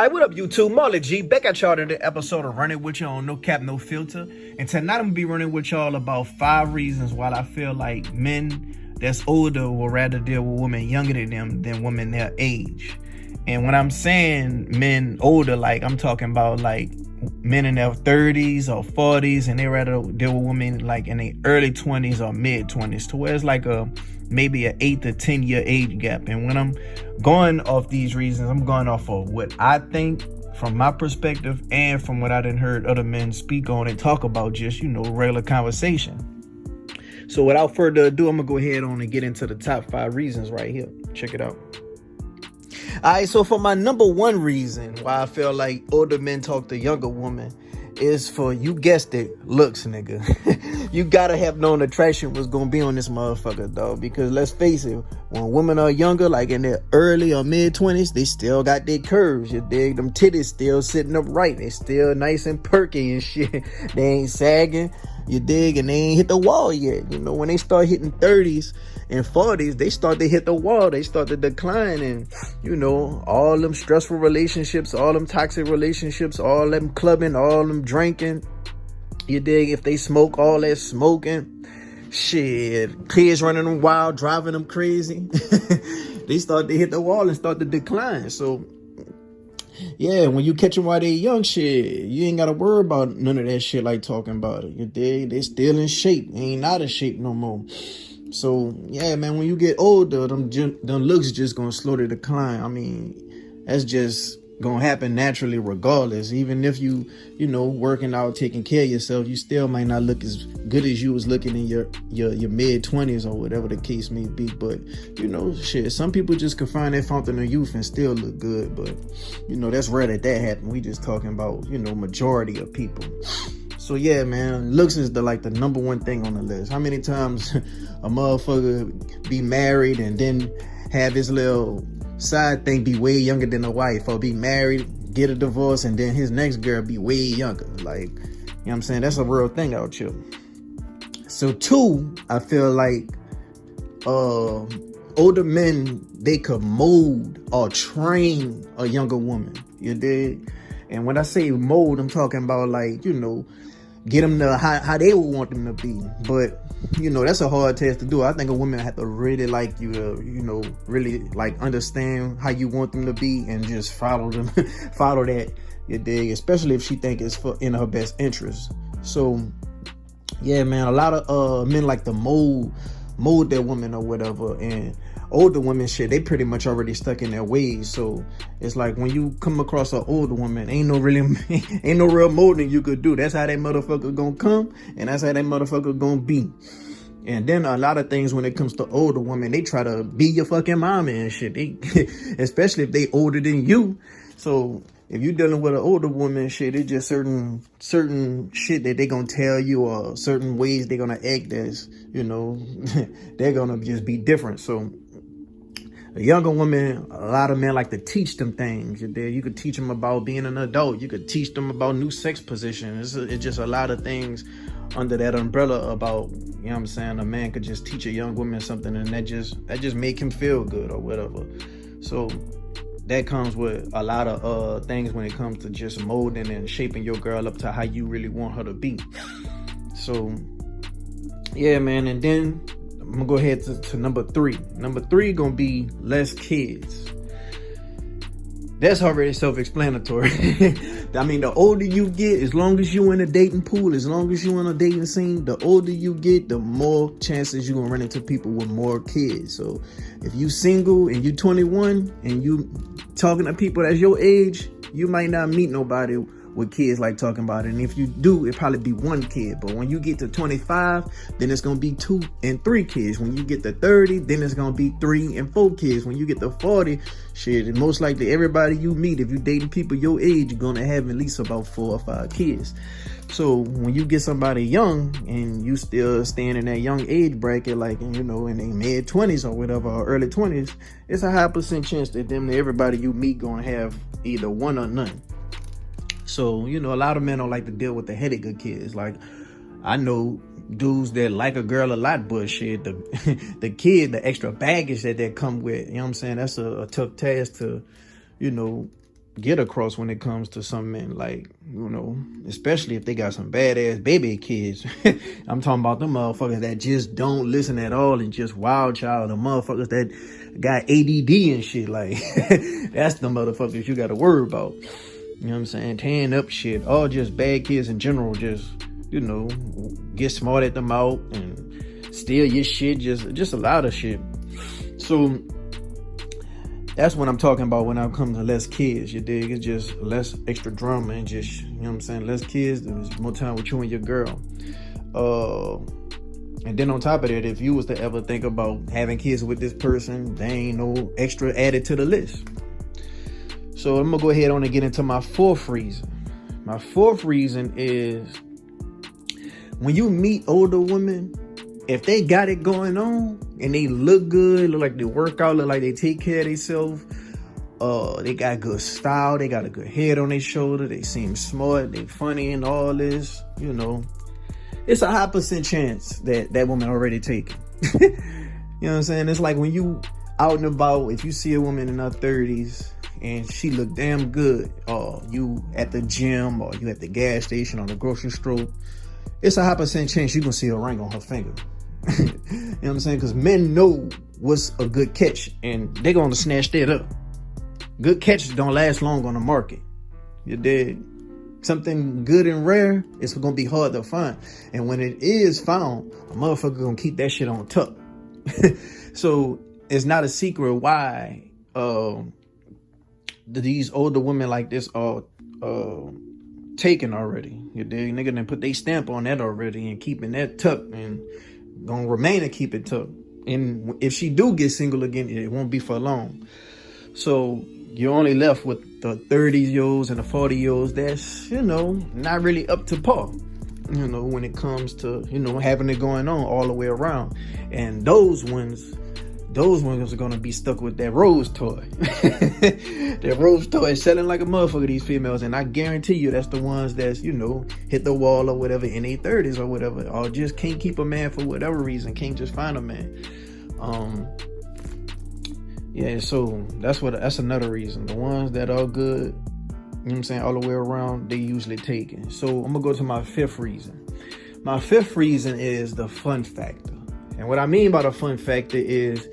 Alright, what up, YouTube? Marley G, back at y'all to the episode of Running With Y'all on No Cap, No Filter. And tonight I'm gonna be running with y'all about 5 reasons why I feel like men that's older will rather deal with women younger than them than women their age. And when I'm saying men older, like I'm talking about like men in their 30s or 40s, and they rather deal with women like in their early 20s or mid 20s, to where it's like maybe an 8 to 10 year age gap. And when I'm going off these reasons, I'm going off of what I think from my perspective and from what I done heard other men speak on and talk about, just, regular conversation. So without further ado, I'm gonna go ahead on and get into the top 5 reasons right here. Check it out. All right, so for my number 1 reason why I feel like older men talk to younger women is for, you guessed it, looks, nigga. You gotta have known attraction was gonna be on this motherfucker, dog. Because let's face it, when women are younger, like in their early or mid 20s, they still got their curves. You dig? Them titties still sitting up right. They still nice and perky and shit. They ain't sagging. You dig? And they ain't hit the wall yet. When they start hitting 30s and 40s, they start to hit the wall. They start to decline. And, all them stressful relationships, all them toxic relationships, all them clubbing, all them drinking. You dig? If they smoke, all that smoking. Shit. Kids running them wild, driving them crazy. They start to hit the wall and start to decline. So, yeah, when you catch them while they young, shit, you ain't got to worry about none of that shit like talking about it. You dig? They still in shape. They ain't out of shape no more. So, yeah, man, when you get older, them looks just going to slow the decline. I mean, that's just going to happen naturally regardless. Even if you working out, taking care of yourself, you still might not look as good as you was looking in your mid-20s or whatever the case may be. But, shit, some people just can find that fountain of youth and still look good. But, that's rare that happen. We just talking about, majority of people. So, yeah, man, looks is the number 1 thing on the list. How many times a motherfucker be married and then have his little side thing be way younger than the wife, or be married, get a divorce, and then his next girl be way younger? Like, you know what I'm saying? That's a real thing out here. So 2, I feel like older men, they could mold or train a younger woman. You dig? And when I say mold, I'm talking about get them to how they would want them to be. But that's a hard task to do. I think a woman have to really like you to, really understand how you want them to be and just follow them, follow that. You dig? Especially if she think it's in her best interest. So, yeah, man, a lot of men like to mold their woman or whatever, and older women, shit, they pretty much already stuck in their ways. So it's like when you come across an older woman, ain't no real molding you could do. That's how that motherfucker gonna come, and that's how that motherfucker gonna be. And then a lot of things when it comes to older women, they try to be your fucking mama and shit. Especially if they older than you. So if you dealing with an older woman, shit, it's just certain shit that they gonna tell you, or certain ways they gonna act as, they're gonna just be different. So a younger woman, a lot of men like to teach them things. You could teach them about being an adult. You could teach them about new sex positions. It's just a lot of things under that umbrella about, what I'm saying, a man could just teach a young woman something, and that just make him feel good or whatever. So that comes with a lot of things when it comes to just molding and shaping your girl up to how you really want her to be. So, yeah, man. And then I'm gonna go ahead to number 3. Number 3 gonna be less kids. That's already self-explanatory. I mean, the older you get, as long as you in a dating pool, as long as you in a dating scene, the older you get, the more chances you're gonna run into people with more kids. So if you single and you 21 and you talking to people that's your age, you might not meet nobody with kids like talking about it. And if you do, it probably be 1 kid. But when you get to 25, then it's gonna be 2 and 3 kids. When you get to 30, then it's gonna be 3 and 4 kids. When you get to 40, shit, and most likely everybody you meet, if you dating people your age, you're gonna have at least about 4 or 5 kids. So when you get somebody young and you still staying in that young age bracket, like, in their mid 20s or whatever, or early 20s, it's a high % chance that everybody you meet gonna have either 1 or none. So, a lot of men don't like to deal with the headache of kids. Like, I know dudes that like a girl a lot, but shit, the extra baggage that come with, that's a tough task to, get across when it comes to some men, like, you know, especially if they got some badass baby kids. I'm talking about them motherfuckers that just don't listen at all and just wild child, the motherfuckers that got ADD and shit. Like, that's the motherfuckers you got to worry about. You know what I'm saying? Tearing up shit, all just bad kids in general, just, you know, get smart at the mouth and steal your shit, just a lot of shit. So that's what I'm talking about when it comes to less kids, you dig? It's just less extra drama and just, you know what I'm saying, less kids, there's more time with you and your girl. And then on top of that, if you was to ever think about having kids with this person, there ain't no extra added to the list. So I'm gonna go ahead on and get into my fourth reason. My fourth reason is when you meet older women, if they got it going on and they look good, look like they work out, look like they take care of themselves, they got good style, they got a good head on their shoulder, they seem smart, they funny and all this, you know, it's a high % chance that that woman already taken. You know what I'm saying? It's like when you out and about, if you see a woman in her 30s and she look damn good, or you at the gym, or you at the gas station, on the grocery store, it's a high % chance you gonna see a ring on her finger. You know what I'm saying? Because men know what's a good catch and they gonna snatch that up. Good catches don't last long on the market. You dig? Something good and rare, it's gonna be hard to find. And when it is found, a motherfucker gonna keep that shit on tuck. So it's not a secret why these older women like this are taken already. You dig? Nigga done put their stamp on that already and keeping that tucked and gonna remain and keep it tucked. And if she do get single again, it won't be for long. So you're only left with the 30-year-olds and the 40-year-olds that's, you know, not really up to par, you know, when it comes to, you know, having it going on all the way around. And those ones are gonna be stuck with that rose toy. That rose toy is selling like a motherfucker, these females, and I guarantee you that's the ones that's, you know, hit the wall or whatever in their 30s or whatever, or just can't keep a man for whatever reason, can't just find a man. Yeah, so that's another reason. The ones that are good, you know what I'm saying, all the way around, they usually taken. So I'm gonna go to my fifth reason. My fifth reason is the fun factor. And what I mean by the fun factor is,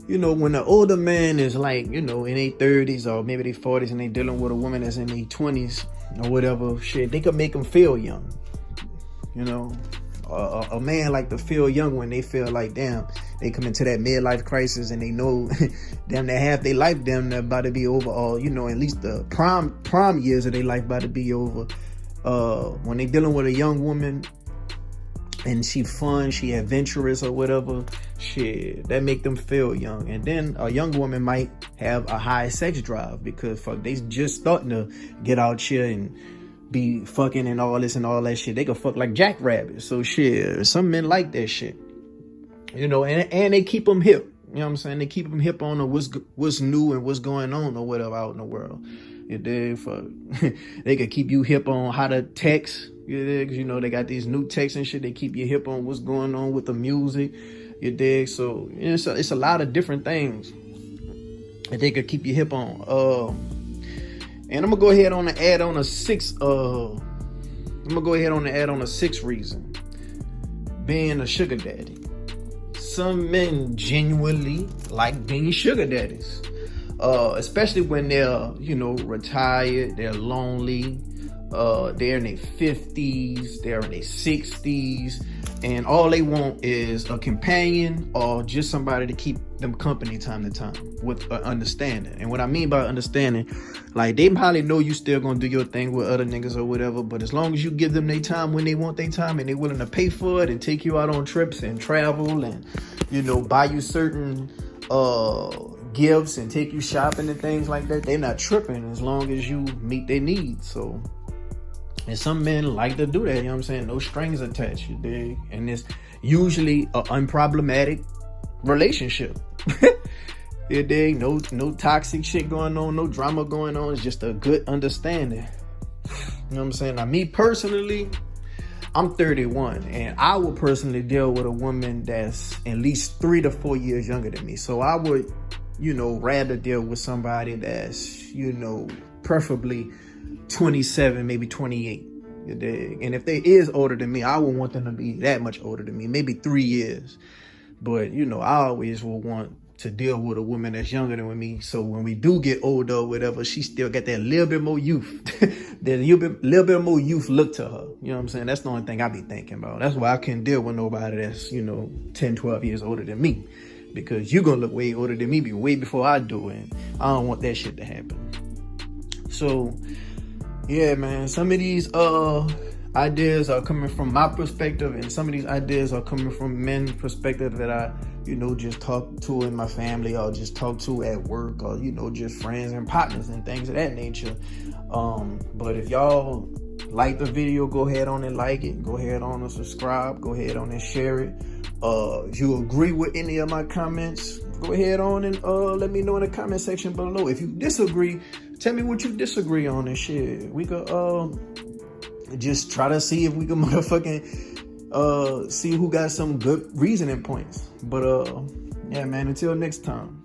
you know, when the older man is like, you know, in their 30s or maybe their 40s and they dealing with a woman that's in their 20s or whatever, shit, they could make them feel young. You know, a man like to feel young when they feel like, damn, they come into that midlife crisis and they know damn that half their life damn they're about to be over, or, you know, at least the prime years of their life about to be over. When they dealing with a young woman and she fun, she adventurous or whatever, shit, that make them feel young. And then a young woman might have a high sex drive because fuck, they just starting to get out here and be fucking and all this and all that shit. They can fuck like jackrabbits. So shit, some men like that shit, you know, and they keep them hip. You know what I'm saying? They keep them hip on what's new and what's going on or whatever out in the world. You dig? They could keep you hip on how to text. You dig? You know, they got these new texts and shit. They keep you hip on what's going on with the music. You dig? So you know, it's a lot of different things that they could keep you hip on. And I'm gonna go ahead on and add on a sixth reason. Being a sugar daddy. Some men genuinely like being sugar daddies. Especially when they're, you know, retired, they're lonely, they're in their 50s, they're in their 60s, and all they want is a companion or just somebody to keep them company time to time with understanding. And what I mean by understanding, like, they probably know you still gonna do your thing with other niggas or whatever, but as long as you give them their time when they want their time and they're willing to pay for it and take you out on trips and travel and, you know, buy you certain gifts and take you shopping and things like that, they're not tripping as long as you meet their needs. So, and some men like to do that, you know what I'm saying? No strings attached, you dig? And it's usually an unproblematic relationship. You dig? No toxic shit going on, no drama going on. It's just a good understanding. You know what I'm saying? Now, me personally, I'm 31, and I would personally deal with a woman that's at least 3 to 4 years younger than me. So I would rather deal with somebody that's, preferably 27, maybe 28. You dig? And if they is older than me, I would want them to be that much older than me, maybe 3 years. But, I always will want to deal with a woman that's younger than me. So when we do get older or whatever, she still got that little bit more youth. That little bit more youth look to her. You know what I'm saying? That's the only thing I be thinking about. That's why I can't deal with nobody that's, 10, 12 years older than me. Because you're going to look way older than me way before I do. And I don't want that shit to happen. So, yeah, man, some of these ideas are coming from my perspective, and some of these ideas are coming from men's perspective that I, just talk to in my family, or just talk to at work, or, just friends and partners and things of that nature. But if y'all like the video, go ahead on and like it. Go ahead on and subscribe. Go ahead on and share it. If you agree with any of my comments, go ahead on and let me know in the comment section below. If you disagree, tell me what you disagree on and shit. We could just try to see if we can motherfucking see who got some good reasoning points. But yeah, man, until next time.